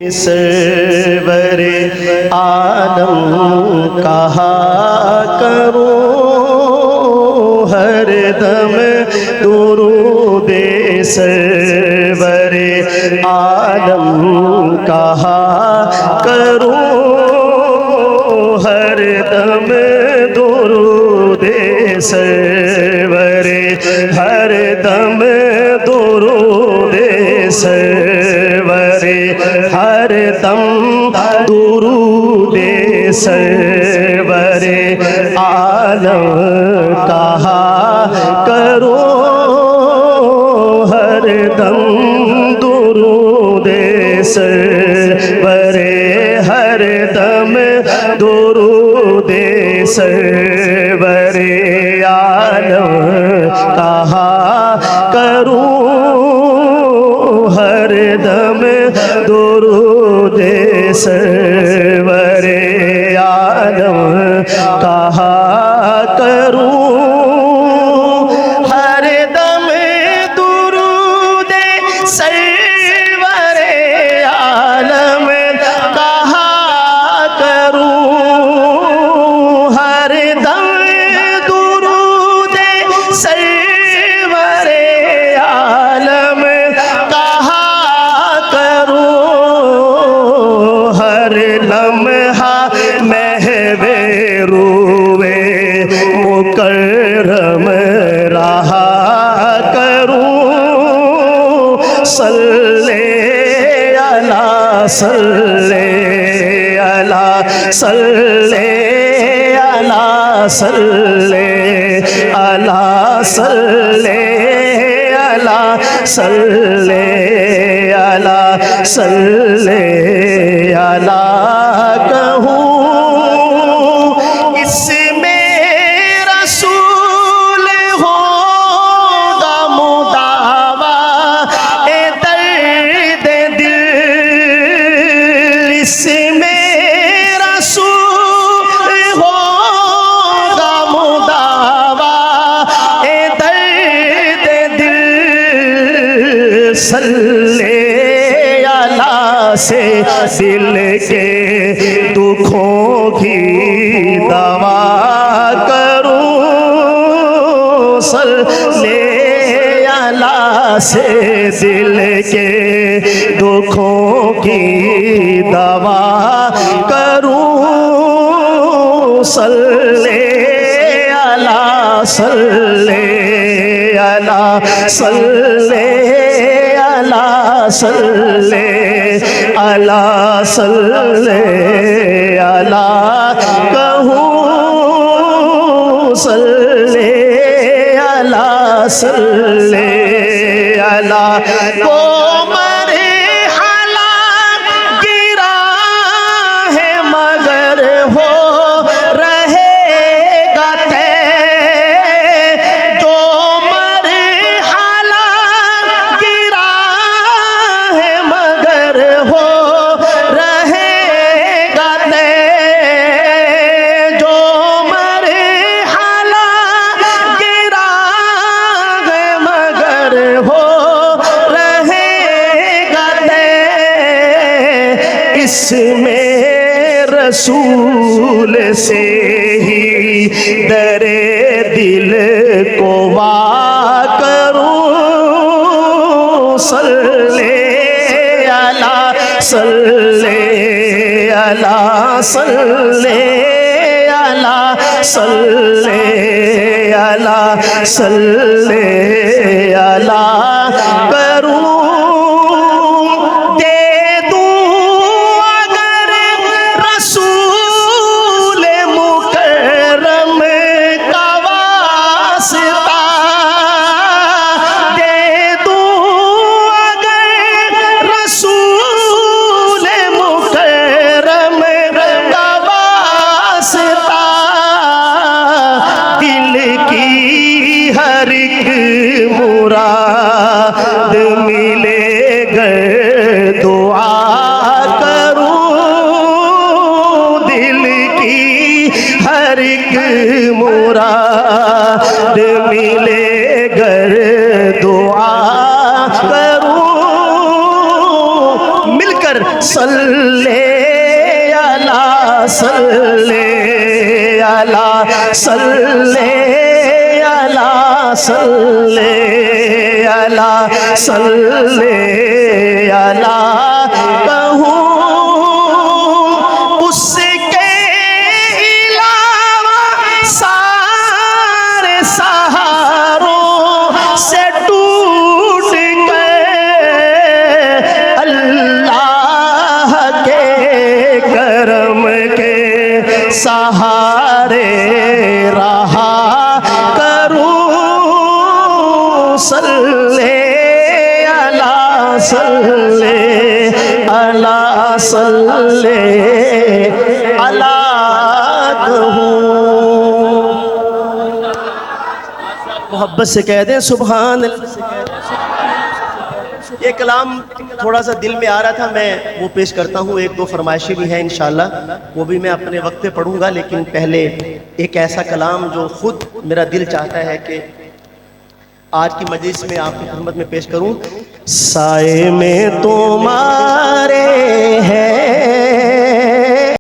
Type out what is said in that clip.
सरवरे आलम कहा करूं हर दम दुरूदे सरवरे आलम कहा करूं हर दम दुरूदे सरवरे हर दम दुरूदे सरवरे हर दम दुरूदे सरवरे आलम कहा करो हर दम दुरूदे सरवरे हर दम दुरूदे सरवरे आलम कहा करूं हर दम दुरूदे सरवरे आलम कहा करूं हर दम दुरूदे सरवरे आलम कहा करूं हर दम दुरूदे सरवरे आलम कहा हर लम्हा महवे रूवे मुकर्रम रहा करूं सल्ले अला सल्ले अला सल्ले अला सल्ले अला सल्ले अला सल्ले अला सल्ले अला कहूँ इसमें रसूल होगा मुदावा ए दर्द दिल इसमें रसूल होगा मुदावा ए दर्द दिल सल्ले से दिल के दुखों की दवा करूं सल्ले अला से दिल के दुखों की दवा करूं सल्ले अला सल्ले अला सल्ले अला सल्ले अला सल्ले अला कहूँ सल्ले अला सल्ले अला को मरे हला गिरा है मगर हो रहेगा तय जो मरे हला गिरा है मगर हो रहेगा तय जो मरे हला गिरा है मगर हो रहेगा तय इसमें रसूल से ही डरे दिल को वा करूं सल्ले अला सल्ले अला सल्ले अला सल्ले अला सल्ले अला करूं दे दूं अगर रसूल मुकर्रम का वास्ता दे दूं अगर रसूल मुकर्रम का वास्ता दिल की हर एक मुराद सल्ले अला सल्ले अला सल्ले अला सल्ले अला सल्ले अला कहूँ उसके अलावा सारे सहारों से टूट गए। अल्लाह के करम के सहारे रहा करूं। सल्ले अला सल्ले अला सल्ले अला मोहब्बत से कह दें सुभान अल्लाह। ये कलाम थोड़ा सा दिल में आ रहा था, मैं वो पेश करता हूँ। एक दो फरमाइशें भी हैं इंशाल्लाह, वो भी मैं अपने वक्त पे पढ़ूंगा, लेकिन पहले एक ऐसा कलाम जो खुद मेरा दिल चाहता है कि आज की मजलिस में आपकी खिदमत में पेश करूं। साए में तुम्हारे है